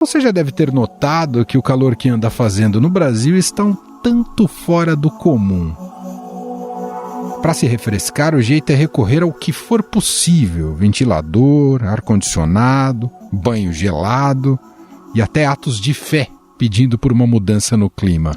Você já deve ter notado que o calor que anda fazendo no Brasil está um tanto fora do comum. Para se refrescar, o jeito é recorrer ao que for possível: ventilador, ar-condicionado, banho gelado e até atos de fé pedindo por uma mudança no clima.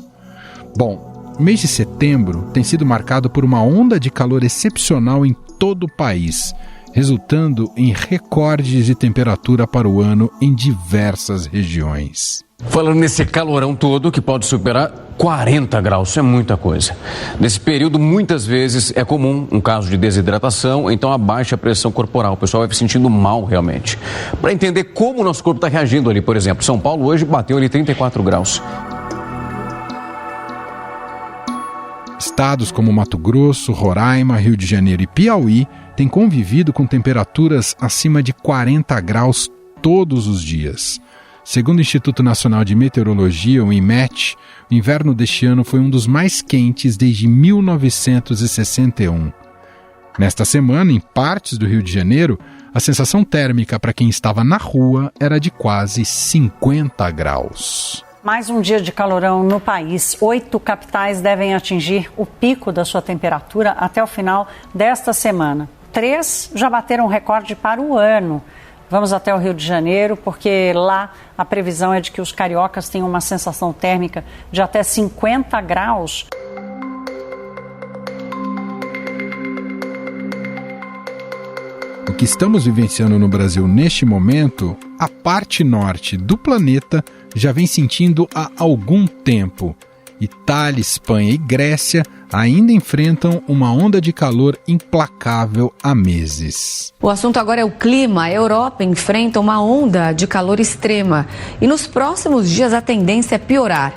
Bom, o mês de setembro tem sido marcado por uma onda de calor excepcional em todo o país, resultando em recordes de temperatura para o ano em diversas regiões. Falando nesse calorão todo que pode superar 40 graus, isso é muita coisa. Nesse período, muitas vezes é comum um caso de desidratação, então a baixa pressão corporal. O pessoal vai se sentindo mal realmente. Para entender como o nosso corpo está reagindo ali, por exemplo, São Paulo hoje bateu ali 34 graus. Estados como Mato Grosso, Roraima, Rio de Janeiro e Piauí têm convivido com temperaturas acima de 40 graus todos os dias. Segundo o Instituto Nacional de Meteorologia, o INMET, o inverno deste ano foi um dos mais quentes desde 1961. Nesta semana, em partes do Rio de Janeiro, a sensação térmica para quem estava na rua era de quase 50 graus. Mais um dia de calorão no país. 8 capitais devem atingir o pico da sua temperatura até o final desta semana. 3 já bateram recorde para o ano. Vamos até o Rio de Janeiro, porque lá a previsão é de que os cariocas tenham uma sensação térmica de até 50 graus. O que estamos vivenciando no Brasil neste momento, a parte norte do planeta já vem sentindo há algum tempo. Itália, Espanha e Grécia ainda enfrentam uma onda de calor implacável há meses. O assunto agora é o clima. A Europa enfrenta uma onda de calor extrema e nos próximos dias a tendência é piorar.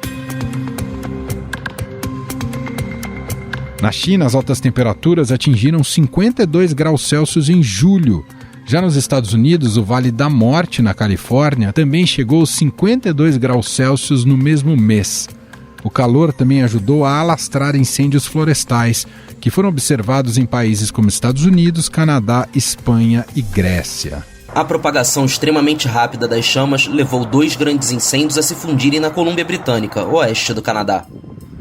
Na China, as altas temperaturas atingiram 52 graus Celsius em julho. Já nos Estados Unidos, o Vale da Morte, na Califórnia, também chegou aos 52 graus Celsius no mesmo mês. O calor também ajudou a alastrar incêndios florestais, que foram observados em países como Estados Unidos, Canadá, Espanha e Grécia. A propagação extremamente rápida das chamas levou 2 grandes incêndios a se fundirem na Colômbia Britânica, oeste do Canadá.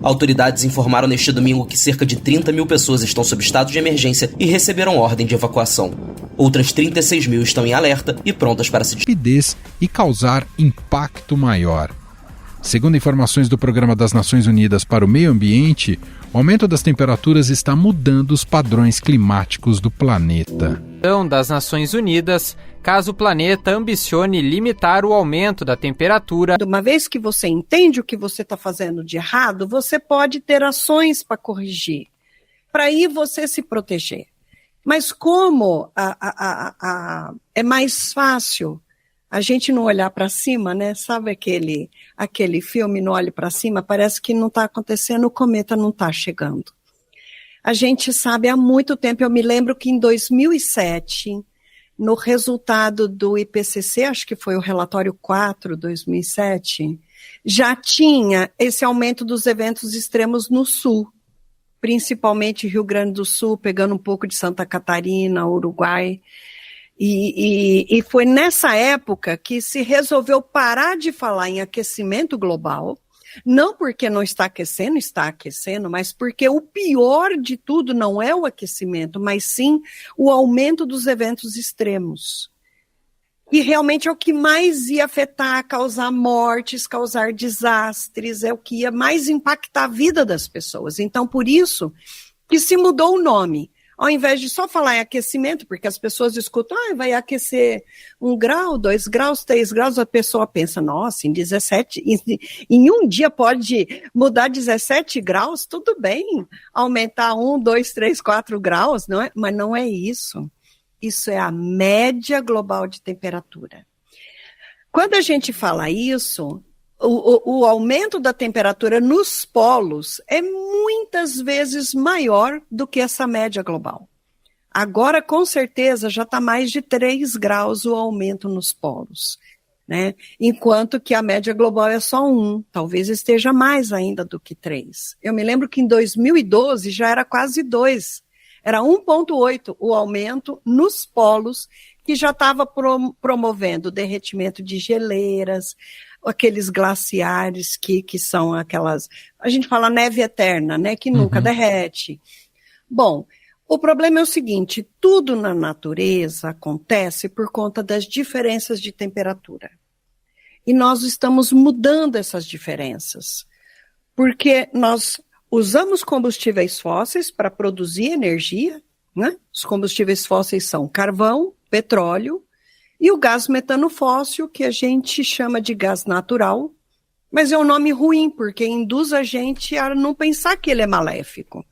Autoridades informaram neste domingo que cerca de 30 mil pessoas estão sob estado de emergência e receberam ordem de evacuação. Outras 36 mil estão em alerta e prontas para se rapidez e causar impacto maior. Segundo informações do Programa das Nações Unidas para o Meio Ambiente, o aumento das temperaturas está mudando os padrões climáticos do planeta. Das Nações Unidas, caso o planeta ambicione limitar o aumento da temperatura. Uma vez que você entende o que você está fazendo de errado, você pode ter ações para corrigir, para aí você se proteger. Mas como é mais fácil a gente não olhar para cima, né? Sabe aquele filme Não Olhe para Cima? Parece que não está acontecendo, o cometa não está chegando. A gente sabe há muito tempo, eu me lembro que em 2007, no resultado do IPCC, acho que foi o relatório 4, 2007, já tinha esse aumento dos eventos extremos no sul, principalmente Rio Grande do Sul, pegando um pouco de Santa Catarina, Uruguai. E foi nessa época que se resolveu parar de falar em aquecimento global, não porque não está aquecendo, mas porque o pior de tudo não é o aquecimento, mas sim o aumento dos eventos extremos. E realmente é o que mais ia afetar, causar mortes, causar desastres, é o que ia mais impactar a vida das pessoas. Então, por isso que se mudou o nome. Ao invés de só falar em aquecimento, porque as pessoas escutam, vai aquecer 1 grau, 2 graus, 3 graus, a pessoa pensa, nossa, em um dia pode mudar 17 graus, tudo bem, aumentar 1, 2, 3, 4 graus, não é? Mas não é isso. Isso é a média global de temperatura. Quando a gente fala isso, o aumento da temperatura nos polos é muitas vezes maior do que essa média global. Agora, com certeza, já está mais de 3 graus o aumento nos polos, né? Enquanto que a média global é só 1, talvez esteja mais ainda do que 3. Eu me lembro que em 2012 já era quase 2, era 1,8 o aumento nos polos que já estava promovendo o derretimento de geleiras, aqueles glaciares que são aquelas, a gente fala neve eterna, né, que nunca derrete. Bom, o problema é o seguinte, tudo na natureza acontece por conta das diferenças de temperatura. E nós estamos mudando essas diferenças, porque nós usamos combustíveis fósseis para produzir energia, né? Os combustíveis fósseis são carvão, petróleo e o gás metano fóssil, que a gente chama de gás natural, mas é um nome ruim, porque induz a gente a não pensar que ele é maléfico.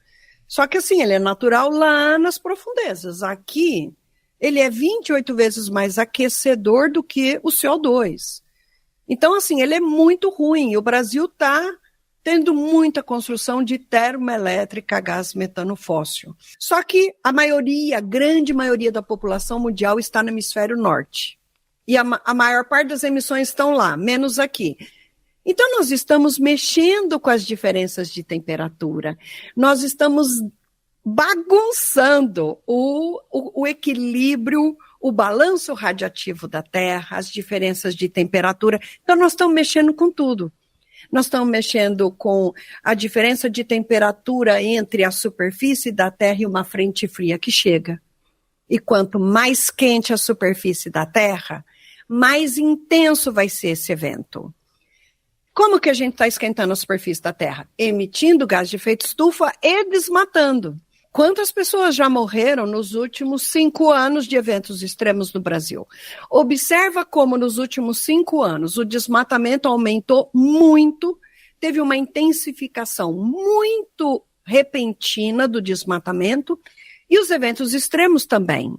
Só que assim, ele é natural lá nas profundezas. Aqui, ele é 28 vezes mais aquecedor do que o CO2. Então, assim, ele é muito ruim. O Brasil está tendo muita construção de termoelétrica a gás metano fóssil. Só que a grande maioria da população mundial está no hemisfério norte. E a maior parte das emissões estão lá, menos aqui. Então, nós estamos mexendo com as diferenças de temperatura. Nós estamos bagunçando o equilíbrio, o balanço radiativo da Terra, as diferenças de temperatura. Então, nós estamos mexendo com tudo. Nós estamos mexendo com a diferença de temperatura entre a superfície da Terra e uma frente fria que chega. E quanto mais quente a superfície da Terra, mais intenso vai ser esse evento. Como que a gente está esquentando a superfície da Terra? Emitindo gás de efeito estufa e desmatando. Quantas pessoas já morreram nos últimos 5 anos de eventos extremos no Brasil? Observa como nos últimos 5 anos o desmatamento aumentou muito, teve uma intensificação muito repentina do desmatamento e os eventos extremos também.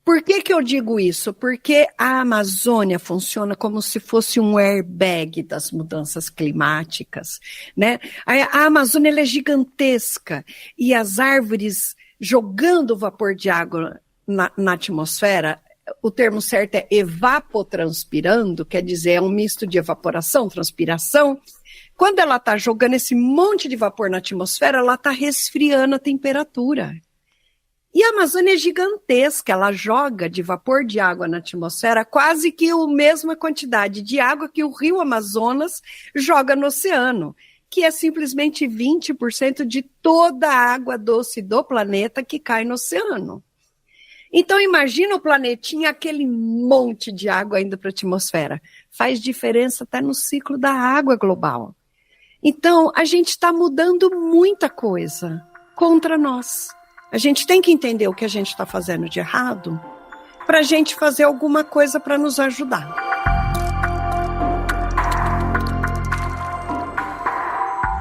Por que eu digo isso? Porque a Amazônia funciona como se fosse um airbag das mudanças climáticas, né? A Amazônia ela é gigantesca e as árvores jogando vapor de água na atmosfera, o termo certo é evapotranspirando, quer dizer, é um misto de evaporação, transpiração. Quando ela está jogando esse monte de vapor na atmosfera, ela está resfriando a temperatura. E a Amazônia é gigantesca, ela joga de vapor de água na atmosfera quase que a mesma quantidade de água que o rio Amazonas joga no oceano, que é simplesmente 20% de toda a água doce do planeta que cai no oceano. Então imagina o planetinha, aquele monte de água indo para a atmosfera. Faz diferença até no ciclo da água global. Então a gente está mudando muita coisa contra nós. A gente tem que entender o que a gente está fazendo de errado para a gente fazer alguma coisa para nos ajudar.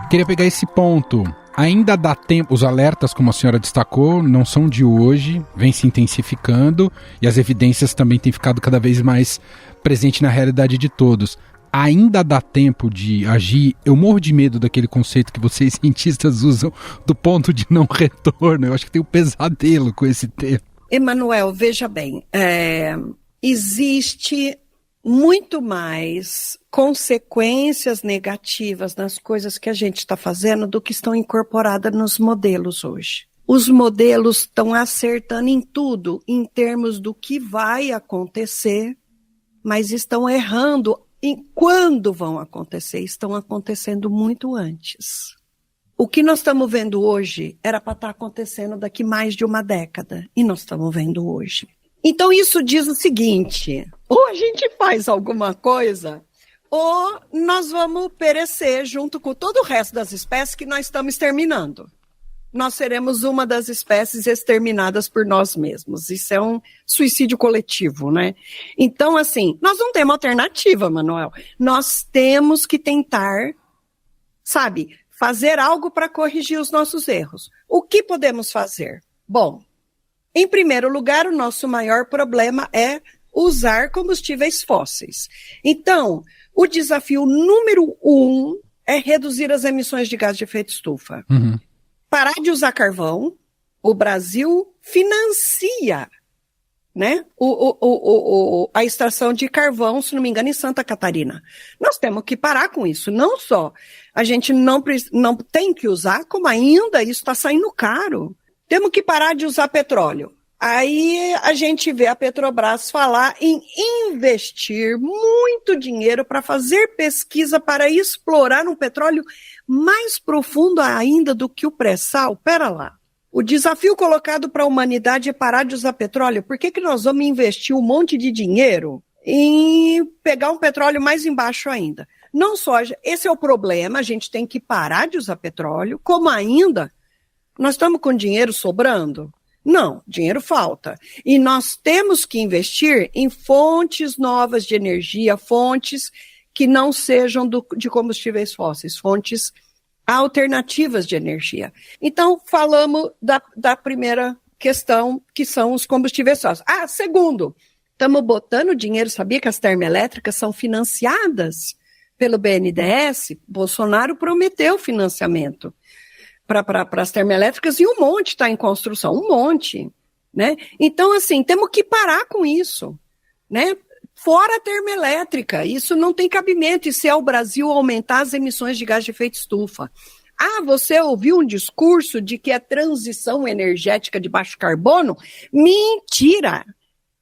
Queria pegar esse ponto. Ainda dá tempo, os alertas, como a senhora destacou, não são de hoje, vem se intensificando e as evidências também têm ficado cada vez mais presentes na realidade de todos. Ainda dá tempo de agir. Eu morro de medo daquele conceito que vocês cientistas usam do ponto de não retorno. Eu acho que tem um pesadelo com esse termo. Emanuel, veja bem, existe muito mais consequências negativas nas coisas que a gente está fazendo do que estão incorporadas nos modelos hoje. Os modelos estão acertando em tudo, em termos do que vai acontecer, mas estão errando em quando vão acontecer, estão acontecendo muito antes. O que nós estamos vendo hoje era para estar acontecendo daqui mais de uma década, e nós estamos vendo hoje. Então isso diz o seguinte, ou a gente faz alguma coisa, ou nós vamos perecer junto com todo o resto das espécies que nós estamos exterminando. Nós seremos uma das espécies exterminadas por nós mesmos. Isso é um suicídio coletivo, né? Então, assim, nós não temos alternativa, Manuel. Nós temos que tentar, sabe, fazer algo para corrigir os nossos erros. O que podemos fazer? Bom, em primeiro lugar, o nosso maior problema é usar combustíveis fósseis. Então, o desafio número 1 é reduzir as emissões de gás de efeito estufa. Parar de usar carvão. O Brasil financia, né, a extração de carvão, se não me engano, em Santa Catarina. Nós temos que parar com isso. Não só a gente não tem que usar, como ainda isso está saindo caro. Temos que parar de usar petróleo. Aí a gente vê a Petrobras falar em investir muito dinheiro para fazer pesquisa para explorar um petróleo mais profundo ainda do que o pré-sal. Pera lá. O desafio colocado para a humanidade é parar de usar petróleo. Por que nós vamos investir um monte de dinheiro em pegar um petróleo mais embaixo ainda? Não só, esse é o problema, a gente tem que parar de usar petróleo, como ainda nós estamos com dinheiro sobrando? Não, dinheiro falta. E nós temos que investir em fontes novas de energia, fontes que não sejam de combustíveis fósseis, fontes alternativas de energia. Então, falamos da primeira questão, que são os combustíveis fósseis. Segundo, estamos botando dinheiro, sabia que as termoelétricas são financiadas pelo BNDES? Bolsonaro prometeu financiamento para as termoelétricas e um monte está em construção, um monte, né? Então, assim, temos que parar com isso, né? Fora a termoelétrica, isso não tem cabimento, e se é o Brasil aumentar as emissões de gás de efeito estufa. Você ouviu um discurso de que é transição energética de baixo carbono? Mentira!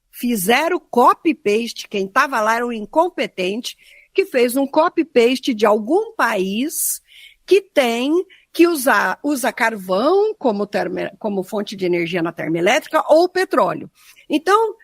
Fizeram copy-paste, quem estava lá era um incompetente, que fez um copy-paste de algum país que usa carvão como fonte de energia na termoelétrica ou petróleo. Então,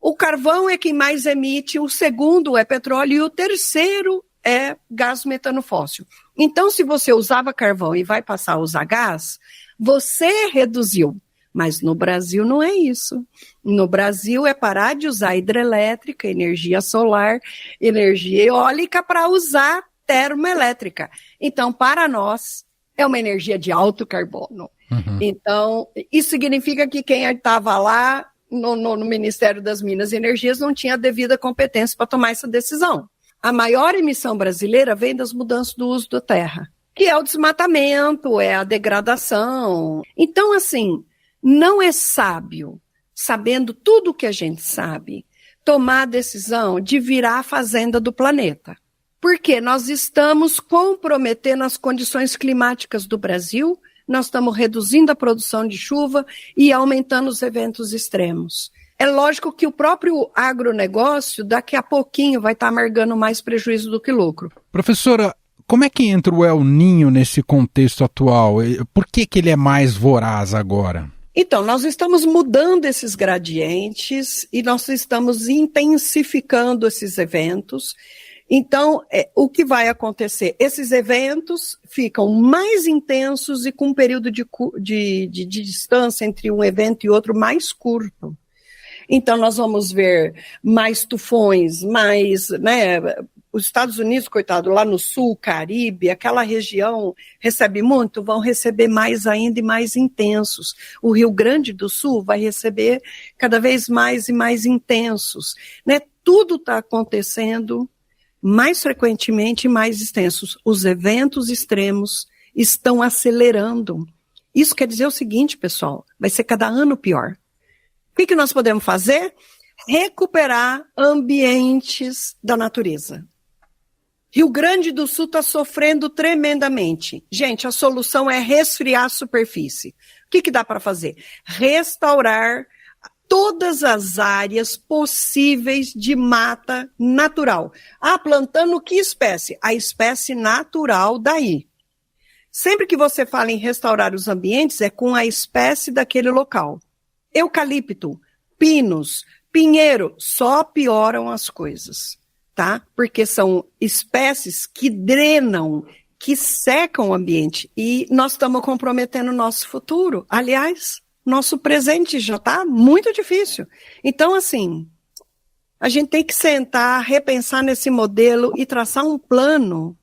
o carvão é quem mais emite, o segundo é petróleo e o terceiro é gás metano fóssil. Então, se você usava carvão e vai passar a usar gás, você reduziu. Mas no Brasil não é isso. No Brasil é parar de usar hidrelétrica, energia solar, energia eólica para usar termoelétrica. Então, para nós, é uma energia de alto carbono. Uhum. Então, isso significa que quem estava lá no Ministério das Minas e Energias não tinha a devida competência para tomar essa decisão. A maior emissão brasileira vem das mudanças do uso da terra, que é o desmatamento, é a degradação. Então, assim, não é sábio, sabendo tudo o que a gente sabe, tomar a decisão de virar a fazenda do planeta. Porque nós estamos comprometendo as condições climáticas do Brasil, nós estamos reduzindo a produção de chuva e aumentando os eventos extremos. É lógico que o próprio agronegócio, daqui a pouquinho, vai estar amargando mais prejuízo do que lucro. Professora, como é que entra o El Niño nesse contexto atual? Por que ele é mais voraz agora? Então, nós estamos mudando esses gradientes e nós estamos intensificando esses eventos. Então, o que vai acontecer? Esses eventos ficam mais intensos e com um período de distância entre um evento e outro mais curto. Então, nós vamos ver mais tufões, mais, né, os Estados Unidos, coitado, lá no sul, Caribe, aquela região recebe muito, vão receber mais ainda e mais intensos. O Rio Grande do Sul vai receber cada vez mais e mais intensos, né? Tudo está acontecendo mais frequentemente e mais extensos. Os eventos extremos estão acelerando. Isso quer dizer o seguinte, pessoal, vai ser cada ano pior. O que nós podemos fazer? Recuperar ambientes da natureza. Rio Grande do Sul está sofrendo tremendamente. Gente, a solução é resfriar a superfície. O que dá para fazer? Restaurar todas as áreas possíveis de mata natural. Plantando que espécie? A espécie natural daí. Sempre que você fala em restaurar os ambientes, é com a espécie daquele local. Eucalipto, pinos, pinheiro, só pioram as coisas, tá? Porque são espécies que drenam, que secam o ambiente. E nós estamos comprometendo o nosso futuro. Aliás, nosso presente já está muito difícil. Então, assim, a gente tem que sentar, repensar nesse modelo e traçar um plano,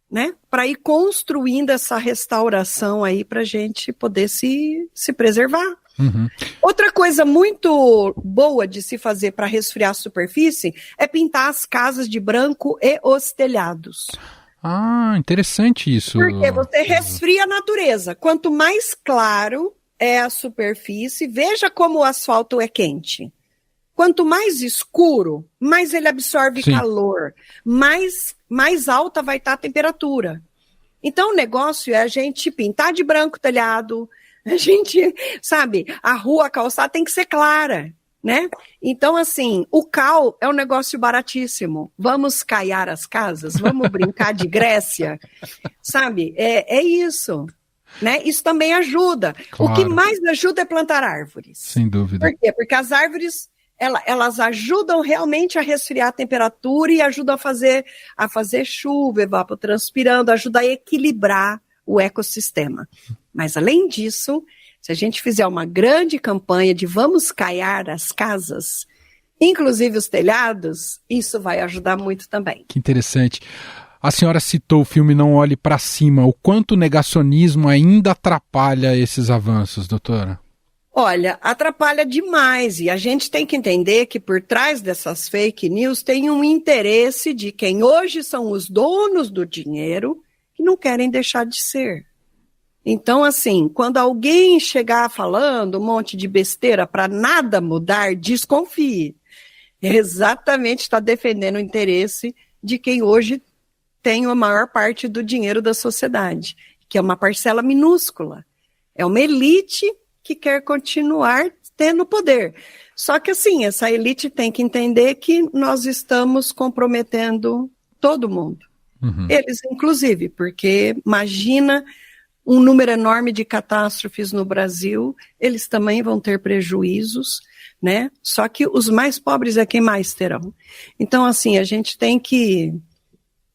né, para ir construindo essa restauração aí para a gente poder se preservar. Uhum. Outra coisa muito boa de se fazer para resfriar a superfície é pintar as casas de branco e os telhados. Interessante isso. Porque você resfria a natureza. Quanto mais claro é a superfície, veja como o asfalto é quente. Quanto mais escuro, mais ele absorve calor, mais alta vai estar a temperatura. Então o negócio é a gente pintar de branco o telhado, A gente, sabe, a rua, a calçada tem que ser clara, né? Então, assim, o cal é um negócio baratíssimo. Vamos caiar as casas? Vamos brincar de Grécia? Sabe? É isso. Né? Isso também ajuda. Claro. O que mais ajuda é plantar árvores. Sem dúvida. Por quê? Porque as árvores, elas ajudam realmente a resfriar a temperatura e ajudam a fazer chuva, evapotranspirando, ajuda a equilibrar o ecossistema. Mas, além disso, se a gente fizer uma grande campanha de vamos caiar as casas, inclusive os telhados, isso vai ajudar muito também. Que interessante. A senhora citou o filme Não Olhe para Cima. O quanto o negacionismo ainda atrapalha esses avanços, doutora? Olha, atrapalha demais. E a gente tem que entender que por trás dessas fake news tem um interesse de quem hoje são os donos do dinheiro que não querem deixar de ser. Então, assim, quando alguém chegar falando um monte de besteira para nada mudar, desconfie. Exatamente está defendendo o interesse de quem hoje tem a maior parte do dinheiro da sociedade, que é uma parcela minúscula. É uma elite que quer continuar tendo poder. Só que, assim, essa elite tem que entender que nós estamos comprometendo todo mundo. Uhum. Eles, inclusive, porque imagina um número enorme de catástrofes no Brasil, eles também vão ter prejuízos, né? Só que os mais pobres é quem mais terão. Então, assim, a gente tem que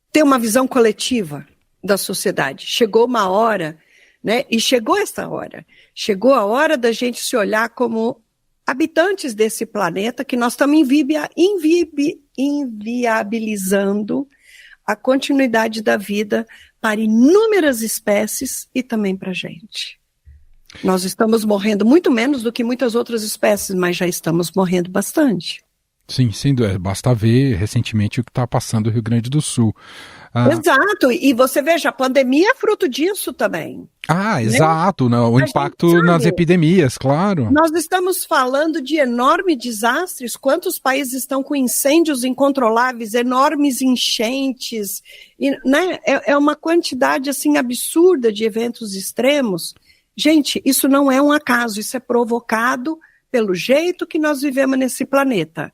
ter uma visão coletiva da sociedade. Chegou uma hora, né? E chegou essa hora. Chegou a hora da gente se olhar como habitantes desse planeta que nós estamos inviabilizando a continuidade da vida para inúmeras espécies e também para a gente. Nós estamos morrendo muito menos do que muitas outras espécies, mas já estamos morrendo bastante. Sim, sem dúvida. Basta ver recentemente o que está passando no Rio Grande do Sul. Exato, e você veja, a pandemia é fruto disso também. Né? Exato, né? O impacto nas epidemias, claro. Nós estamos falando de enormes desastres, quantos países estão com incêndios incontroláveis, enormes enchentes, e, né? É uma quantidade assim absurda de eventos extremos. Gente, isso não é um acaso, isso é provocado pelo jeito que nós vivemos nesse planeta.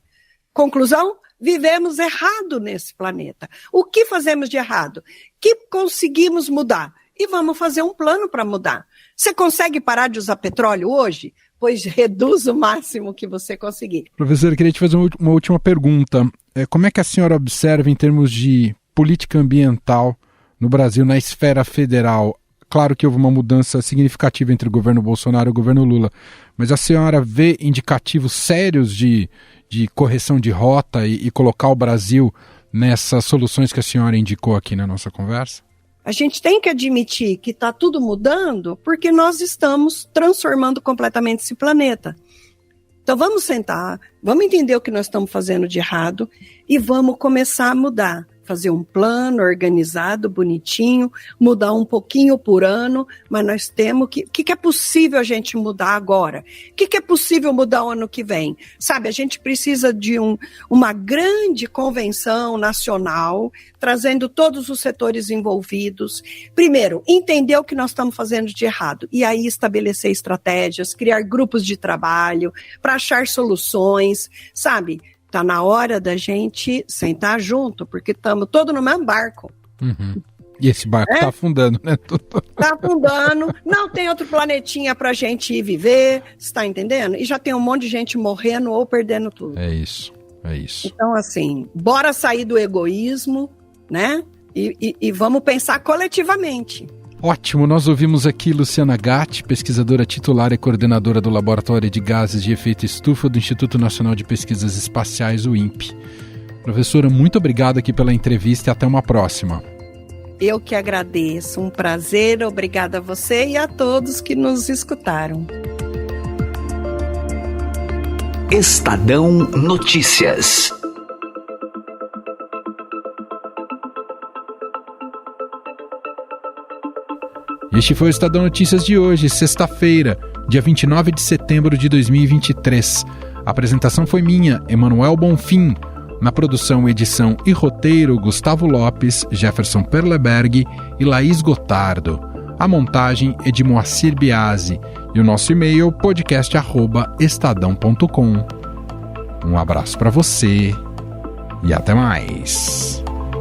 Conclusão? Vivemos errado nesse planeta. O que fazemos de errado? Que conseguimos mudar? E vamos fazer um plano para mudar. Você consegue parar de usar petróleo hoje? Pois reduz o máximo que você conseguir. Professora, eu queria te fazer uma última pergunta. Como é que a senhora observa em termos de política ambiental no Brasil, na esfera federal? Claro que houve uma mudança significativa entre o governo Bolsonaro e o governo Lula, mas a senhora vê indicativos sérios de correção de rota e colocar o Brasil nessas soluções que a senhora indicou aqui na nossa conversa? A gente tem que admitir que está tudo mudando porque nós estamos transformando completamente esse planeta. Então vamos sentar, vamos entender o que nós estamos fazendo de errado e vamos começar a mudar. Fazer um plano organizado, bonitinho, mudar um pouquinho por ano, mas nós temos que... O que é possível a gente mudar agora? O que é possível mudar o ano que vem? Sabe, a gente precisa de uma grande convenção nacional, trazendo todos os setores envolvidos. Primeiro, entender o que nós estamos fazendo de errado, e aí estabelecer estratégias, criar grupos de trabalho, para achar soluções, sabe? Está na hora da gente sentar junto, porque estamos todos no mesmo barco. Uhum. E esse barco está afundando, né? Está afundando, não tem outro planetinha para a gente ir viver, você está entendendo? E já tem um monte de gente morrendo ou perdendo tudo. É isso. Então, assim, bora sair do egoísmo, né? E vamos pensar coletivamente. Ótimo, nós ouvimos aqui Luciana Gatti, pesquisadora titular e coordenadora do Laboratório de Gases de Efeito Estufa do Instituto Nacional de Pesquisas Espaciais, o INPE. Professora, muito obrigado aqui pela entrevista e até uma próxima. Eu que agradeço, um prazer, obrigada a você e a todos que nos escutaram. Estadão Notícias. Este foi o Estadão Notícias de hoje, sexta-feira, dia 29 de setembro de 2023. A apresentação foi minha, Emanuel Bonfim. Na produção, edição e roteiro, Gustavo Lopes, Jefferson Perleberg e Laís Gotardo. A montagem é de Moacir Biasi E o nosso e-mail podcast@estadão.com. Um abraço para você e até mais.